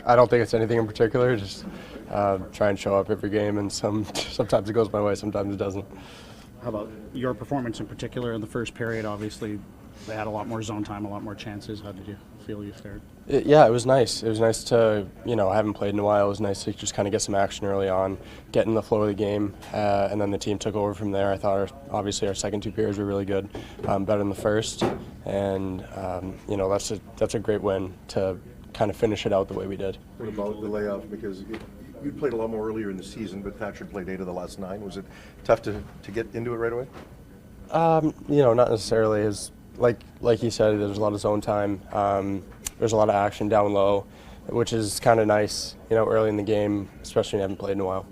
I don't think it's anything in particular. Just try and show up every game, and sometimes it goes my way, sometimes it doesn't. How about your performance in particular in the first period? Obviously, they had a lot more zone time, a lot more chances. How did you feel you fared? Yeah, it was nice. It was nice to, I haven't played in a while. It was nice to just kind of get some action early on, get in the flow of the game, and then the team took over from there. I thought, obviously, our second two periods were really good, better than the first, and that's a great win to kind of finish it out the way we did. What about the layoff? Because you played a lot more earlier in the season, but Thatcher played 8 of the last 9. Was it tough to get into it right away? Not necessarily. As like you said, there's a lot of zone time. There's a lot of action down low, which is kind of nice, early in the game, especially when you haven't played in a while.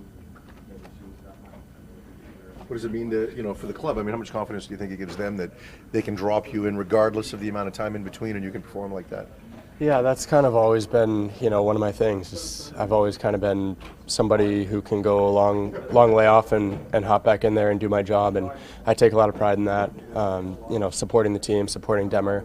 What does it mean to, for the club? I mean, how much confidence do you think it gives them that they can drop you in regardless of the amount of time in between and you can perform like that? Yeah, that's kind of always been, one of my things. I've always kind of been somebody who can go a long layoff and hop back in there and do my job, and I take a lot of pride in that. Supporting the team, supporting Demmer,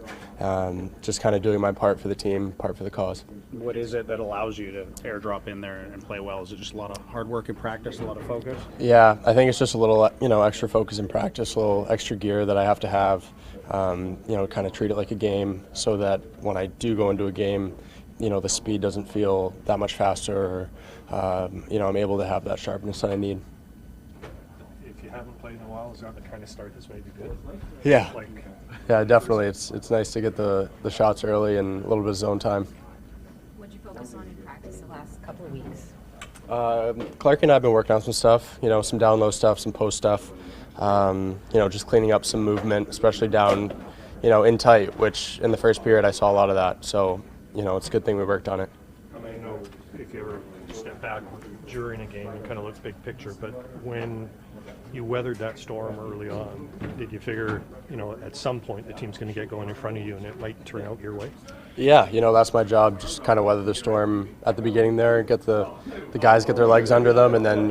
just kind of doing my part for the team, part for the cause. What is it that allows you to airdrop in there and play well? Is it just a lot of hard work and practice, a lot of focus? Yeah, I think it's just a little, extra focus and practice, a little extra gear that I have to have. Kind of treat it like a game so that when I do go into a game, the speed doesn't feel that much faster, or, I'm able to have that sharpness that I need. If you haven't played in a while, is that the kind of start this way be good? Yeah, yeah, definitely. It's nice to get the shots early and a little bit of zone time. What did you focus on in practice the last couple of weeks? Clark and I have been working on some stuff, some down low stuff, some post stuff. Just cleaning up some movement, especially down, in tight, which in the first period I saw a lot of that. So, it's a good thing we worked on it. I mean, if you ever step back during a game and kind of look big picture, but when you weathered that storm early on, did you figure, at some point the team's going to get going in front of you and it might turn out your way? Yeah, that's my job, just kind of weather the storm at the beginning there, get the guys get their legs under them, and then,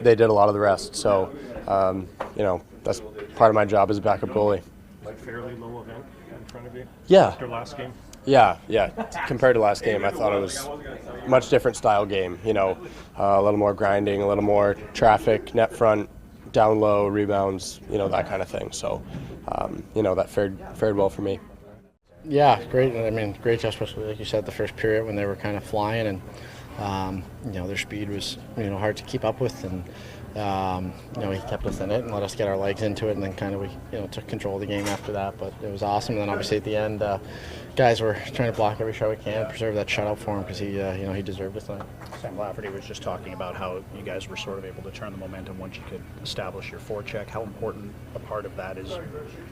they did a lot of the rest. So, that's part of my job as a backup goalie. Like fairly low event in front of you? Yeah. After last game? Yeah. Compared to last game, I thought it was a much different style game, a little more grinding, a little more traffic, net front, down low, rebounds, that kind of thing. So, that fared well for me. Yeah, great. I mean, great, especially like you said, the first period when they were kind of flying, and their speed was hard to keep up with, and he kept us in it and let us get our legs into it, and then kind of we took control of the game after that. But it was awesome. And then obviously at the end, guys were trying to block every shot we can, preserve that shutout for him because he deserved it tonight. Sam Lafferty was just talking about how you guys were sort of able to turn the momentum once you could establish your forecheck. How important a part of that is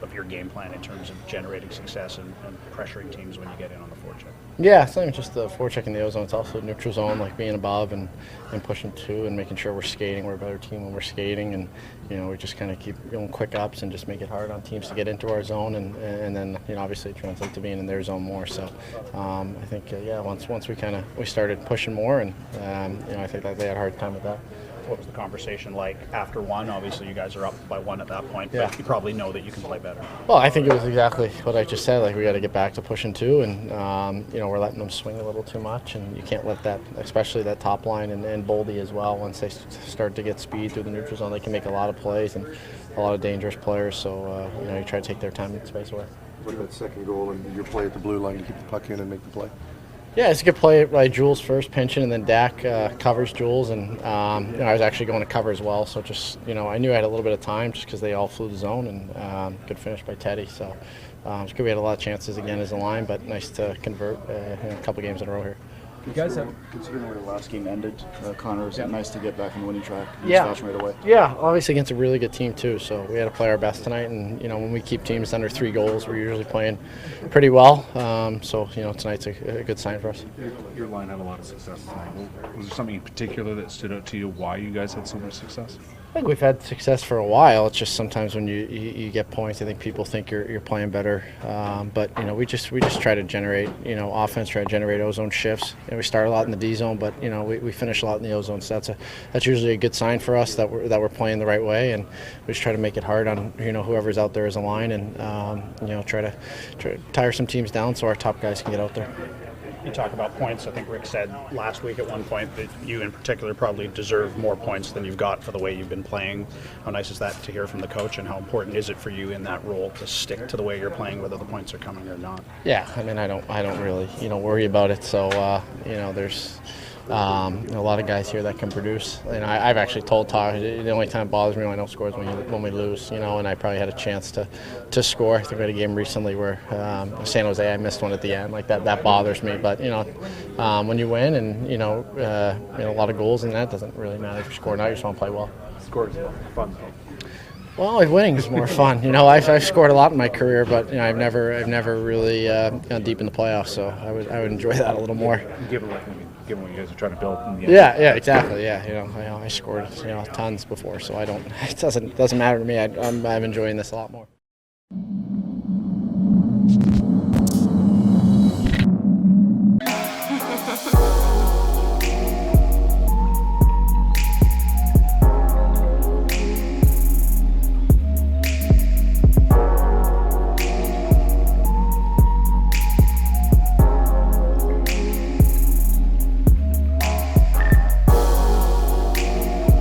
of your game plan in terms of generating success and pressuring teams when you get in on the forecheck? Yeah, it's not even just the forecheck in the O-zone. It's also neutral zone, like being above and pushing two and making sure we're skating. We're a better team when we're skating, and we just kind of keep going quick ups and just make it hard on teams to get into our zone, and then obviously it translates to being in their zone more. So I think once we started pushing more, and I think that they had a hard time with that. What was the conversation like after one? Obviously, you guys are up by 1 at that point, Yeah. but you probably know that you can play better. Well, I think it was exactly what I just said. Like, we got to get back to pushing two, and we're letting them swing a little too much, and you can't let that, especially that top line and Boldy as well. Once they start to get speed through the neutral zone, they can make a lot of plays and a lot of dangerous players. So you try to take their time and space away. What about second goal and your play at the blue line to keep the puck in and make the play? Yeah, it's a good play by Jules first, pinching, and then Dak covers Jules, and I was actually going to cover as well. So just I knew I had a little bit of time just because they all flew the zone, and good finish by Teddy. So it's good. We had a lot of chances again as a line, but nice to convert in a couple games in a row here. You guys have, considering where the last game ended, Connor, is it nice to get back on the winning track and Yeah. fashion right away? Yeah, obviously against a really good team too. So we had to play our best tonight, and when we keep teams under 3 goals, we're usually playing pretty well. So tonight's a good sign for us. Your line had a lot of success tonight. Was there something in particular that stood out to you why you guys had so much success? I think we've had success for a while. It's just sometimes when you get points, I think people think you're playing better. But we just try to generate offense, try to generate O-zone shifts. We start a lot in the D zone, but we finish a lot in the O-zone. So that's usually a good sign for us that we're playing the right way, and we just try to make it hard on whoever's out there as a line, and try to tire some teams down so our top guys can get out there. You talk about points. I think Rick said last week at one point that you in particular probably deserve more points than you've got for the way you've been playing. How nice is that to hear from the coach, and how important is it for you in that role to stick to the way you're playing, whether the points are coming or not? Yeah, I mean, I don't really, worry about it. So, there's a lot of guys here that can produce. I've actually told Todd the only time it bothers me when I don't score is when we lose. And I probably had a chance to score. I think we had a game recently where San Jose, I missed one at the end. Like that bothers me. But when you win and a lot of goals in that, doesn't really matter if you score or not. You just want to play well. Scores fun. Well, winning is more fun. I've scored a lot in my career, but I've never really gone deep in the playoffs. So I would enjoy that a little more. Given what you guys are trying to build in the Yeah, exactly. Yeah, I scored tons before, so I don't. It doesn't matter to me. I'm enjoying this a lot more.